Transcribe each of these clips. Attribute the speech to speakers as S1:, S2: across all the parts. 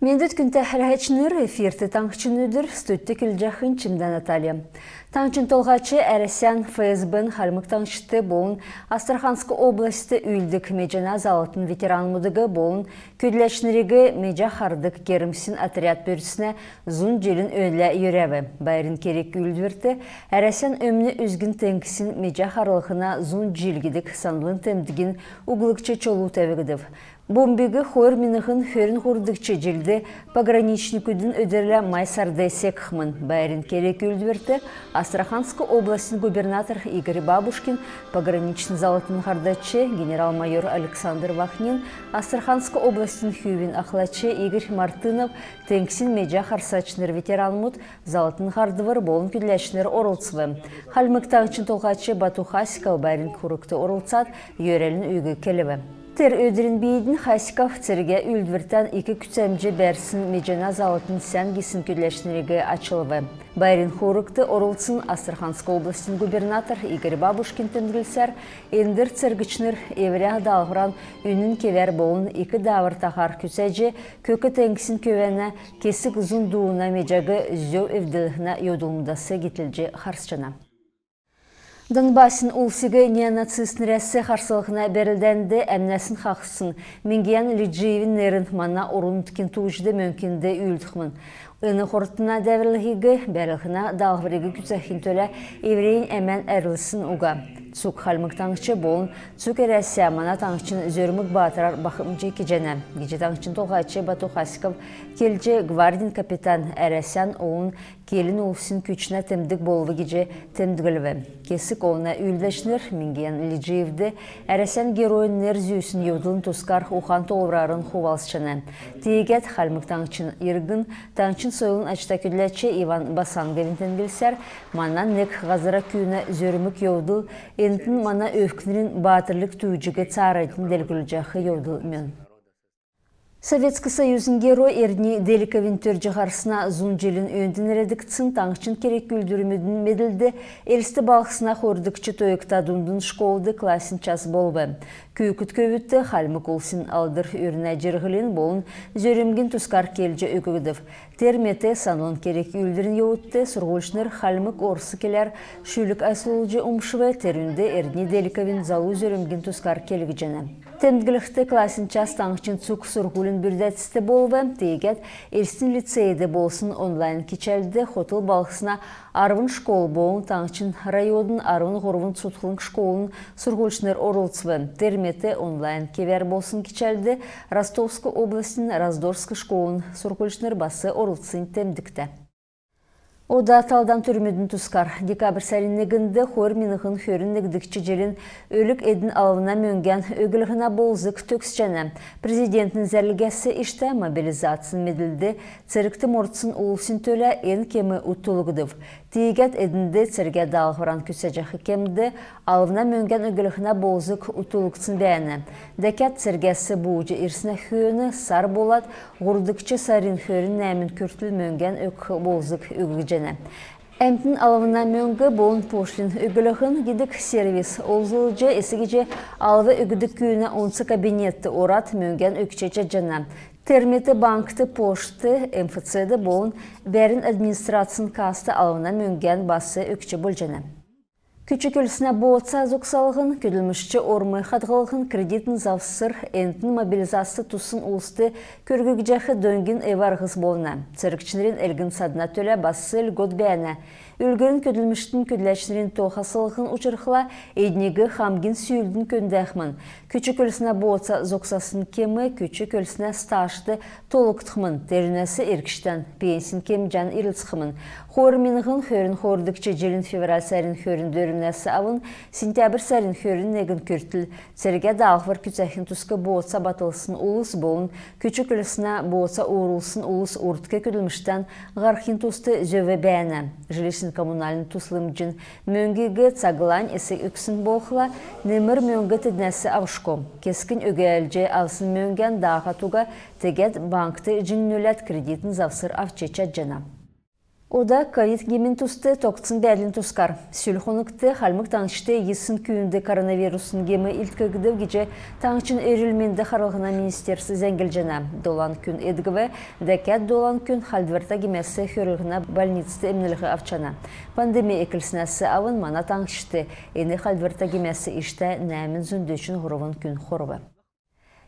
S1: Мендет күнті әрәчінір эфирті таңқчынудыр стөтті күлжақын чимдан Наталья. Таңчын толғачы әрәсян ФСБ-н халмық таңшыты болын Астраханск областы үйлдік меджана залатын ветеран мұдығы болын көділәшінірегі меджа қардық керімсін отряд бөрісіне зұн желін өлі үйрәві. Байрын керек үлдірті әрәсян өмні үзгін тәңкісін меджа қарлықына зұн желгедік санлын тәмдігін уғылықчы чолу тәвігідів. Бомбегі хойр минығын хөрін құрдықчы желді пограничникудың өдерлі майсарды секхмын. Байрын керек үлдірті Астраханск областын губернатор Игорь Бабушкин, пограничный залатын хардачы генерал-майор Александр Вахнин, Астраханск областын хювин ахлачы Игорь Мартынов, тәңксін меджа харсачныр ветеранмуд залатын хардывыр болын күдләшінер орылцывы. Халмық таңчын толғачы Бату Хасиков байрын құрықты орылцат үйерелін үйгі келіві. Тер өдірін бейдің Хасиков церге үлдвіртен екі күтсәмже бәрсін меджана залатын сәнгесін күдләшінерігі ачылывы. Байрын хорыкты орылсын Астраханск областын губернатор Игорь Бабушкин тәнділсәр, ендір цергічнер еврях далғыран үнін кевер болын екі давыр тахар күсәже көкі тәңкісін көвәне кесік зұндуына меджагы зөу евділігіна йодылмдасы кетілже харсчана. Донбассын улсығы неонацист нірәсі қарсылығына бәрілдәнді әмнәсін қақсын. Менгиян Лиджиевін нерін мана орын ткен туғыжды мөмкінді үйілдіқмін. Үні қорытына дәвірлігі бәрілғына дағвырығы күтсәхін төлі еврейін әмән әрілісін ұға. Цук халмық таңқчы болын, цук әрәсия мана таңқчын зөрмік батырар бақымжы кежені. Геже таңқчын толғачы Бату Хасиков келже гвардин капитан әрәсиян оғын келін ұлсын күчіне тәмдік болығы геже тәмдігілі. Кесік оғына үйлдәшінір Менгиян Лиджиевді әрәсиян геройын нер зүйсін еудылын тұскар ұқан толырарын хувалсычаны. Тегет халмық таңқчын иргін, таңқчын сойлын ачта күдләчі Иван Басанговин тәнгілсер, манан нек ғазыра күйіне зөрмік еудыл Ентін мана өфкінерін батырлық түйджігі царайтын дәлгілі жақы еудыл мен. Советский Союзын герой Эрни Деликовин төржі қарсына зұн желін өндін редікцін таңқчын керек үлдірімідің меділді әлісті балқысына қордықчы тойықтадундың школды класын час болбы. Күйкіт көвітті халмық олсын алдыр үріне жергілін болын зөремген тұскар келжі өкігідів. Терметі санлон керек үлдірін еуітті сұрғылшыныр халмық орсы келер шүлік әсілжі ұмшывы терінде Эрни Деликовин залу зөремген тұскар келгі жені. Тәмдгілікті класын час таңқчын цук сұрғылын бүрдәтісті болбы, тегет Эльстин лицейді болсын онлайн кечәлді хотыл балқысына арвын школ болын таңқчын райодын арвын ғорвын сұтқылын школын сұрғылшыныр орылцвы. Терметі онлайн кевер болсын кечәлді Ростовск областын Раздорск школын сұрғылшыныр басы орылцын тәмдікті. Ода талдан түрмедін тұскар. Декабр сәріннегінді хор минығын хөріннегдікчі желін өлік едін алывына мөнген өгілігіна болзық төкс жәні. Президенттің зәрлігесі ішті мобилизациясын меділді церікті мордсын ұлысын төлі ен кемі ұттылығыдыв. Тегет едінді церге дағыран күсәжіқі кемді алывына мөнген өгілігіна болзық ұттылықсын бәйіні. Дәкет цергесі бұғыжы ирсіне хүйіні сар болат, ғұрдықчы сарин хөрін нәмін күртіл мөнген өк болзық өгілі Әмтін алымына мөңгі болын пошлин үгіліғін гидік сервис олзылыжы есігеже алывы үгідік күйіне онсы кабинетті орат мөңген өкчече жана. Терметі банкты пошты МФЦ-ді болын бәрін администрациян касты алымына мөңген басы өкче бол жана. Küçük ölüsüne boğutsa zoksalığın, ködülmüşçü ormay xadğalığın kreditin zavsır, entin mobilizası tusun ulusты körgügecəxi döngün evarğız boluna. Çırıkçınların elgin sadına tölə basıl god bəyənə. Ülgürün ködülmüştün ködüləçinlerin toxasılığın uçırıqla ednigi xamgin süyüldün köndəxmin. Küçük ölüsüne boğutsa zoksasın kemi, küçük ölüsüne staşdı toluqtıqmin. Derinəsi erkişdən, pensin kemcan irilsıqmin. Xor minğın xörün xordıqçı jelin fevral sərin xörün dörümnəsi avın, sentyabr sərin xörün negin körtül. Çərgə dağvır küçəxin tuskı boğutsa batılsın ulus bolun, küçük ölüsüne boğutsa uğrulsın ulus urtka ködülmüşdən qarxin tustu zövə bəyənə. Жилищен коммунальный туслымджин мөңгеге цаглань эсек үксін болхла немір мөңгі теднәсі авшком. Кескін өгәлже алсын мөңген дағатуға тегет банкты жиннөләт кредитін завсыр авчеча жана. Oda ковид гемин тусты тоқсын бәлін тускар. Сүлхоныкты халмык таңшты есын күйінді коронавирусын гемі илткігді геже таңшын өрілменді қарылғына министерсі зәңгіл жана. Долан күн едгіві, дәкәт долан күн халдверта гемесі хөрілғына больницты емнілігі авчана. Пандемия екілсінәсі авын мана таңшты. Ені халдверта гемесі ішті нәмін зүндөшін ғырывын күн қорывы.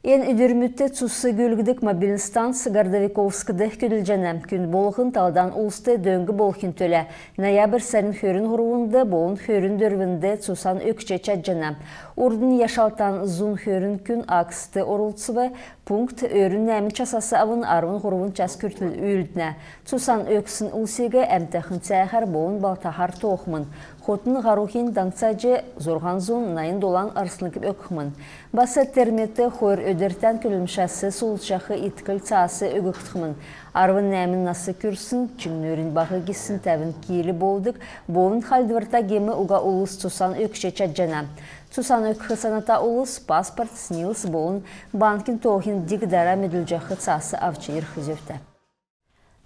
S1: Ен үдірмітті цусы гөлгідік мобилін станс Гордовиковскіді көділжені. Күн болғын талдан ұлысты дөңгі болғын төлі. Ноябрь сәрін хөрін ғыруынды, болын хөрін дөрвінді цусан өкче чаджаны. Урдын яшалтан зун хөрін күн аксты орылтсывы, пункт өрін нәмін часасы авын арвын ғыруын час күртіл үйілдіне. Цусан өксін ұлсеге әмтәхін цәйхар болын балтахар тоқмын. Хотын ғарухин даңцаджы зорған зун найын долан арсыныкып өкмін. Басы терметі хойр өдіртен күлімшасы солчақы иткіл цасы өгіқтімін. Арвын нәмін насы күрсін, чүңнөрін бағы кесін тәвін кейлі болдық, болын халдварта гемі уға ұлыс цусан өкше чаджана. Цусан өкхі саната ұлыс, паспорт, снилс болын банкин тоғын дигдара меділжақы цасы авчы ерхізөфті.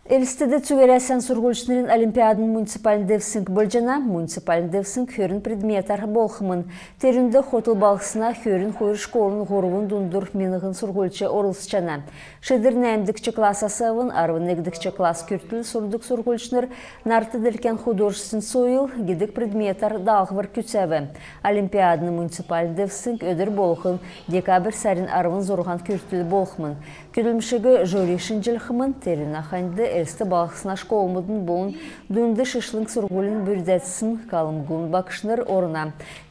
S1: Элістіді цугерәсен сұрғылшынырын Олимпиадын муниципалін девсінг бөлжана, муниципалін девсінг хөрін предметар болхымын. Терінді хотыл балғысына хөрін хойыр школын ғоруын дундур менігін сұрғылшы орылсычана. Шедір нәмдікчі классасы авын, арвын егдікчі класс күртіл сұрдық сұрғылшыныр, нарты ділкен художсын сойыл, гедік предметар дағывыр күтсәві. Олимпиадын муниципалін девсінг өдір болхын, декабр сәрін арвын зорған күртіл болхымын. Күлімшігі жөришін жылхымын, терін ақанды әлісті балықсына школмыдың болын дүнді шышлың сұрғылын бүрдәтсін қалымғын бақшыныр орына.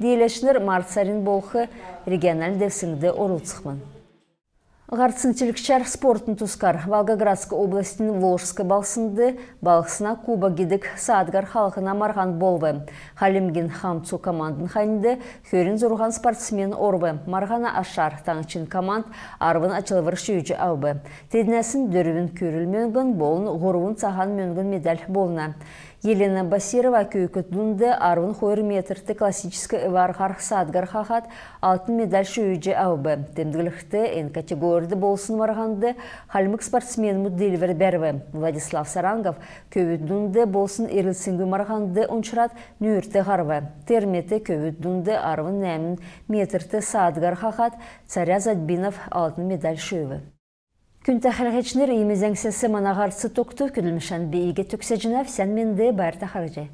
S1: Дейлешінір мартсарин болқы регионал девсіңді орылцықмын. Ғарцынчылықшар спортын тускар. Волгоградская областың Волжская балсынды балықсына Куба гидік Саадгар халқына марған болвы. Халимген Хамцу командын хайынды хөрін зорған спортсмен орвы. Марғана ашар таңчын команд арвын ачылывыр шүйджі аубы. Тедінәсін дөрвін көріл мөнгін болын ғоруын саған мөнгін медаль болына. Елена Басирова көйкөтдунды арвын хойыр метрді классический варғар Саадгар хахат алтын медаль шүйджі аубы. Темдігілікті эн категорияды болсын варғанды халмык спортсмен мұдделівер бәрві. Владислав Сарангов көйкөтдунды болсын ерілсінгі марғанды ұншырат нүйірті ғарвы. Терметі көйкөтдунды арвын нәмін метрді Саадгар хахат Царя Задбинов алтын медаль шүйві. Күн тәхілғечнер емезәңсесі манағарсы тоқты күділмішан бейге төксәжінәв сән менді бәрті қаржай.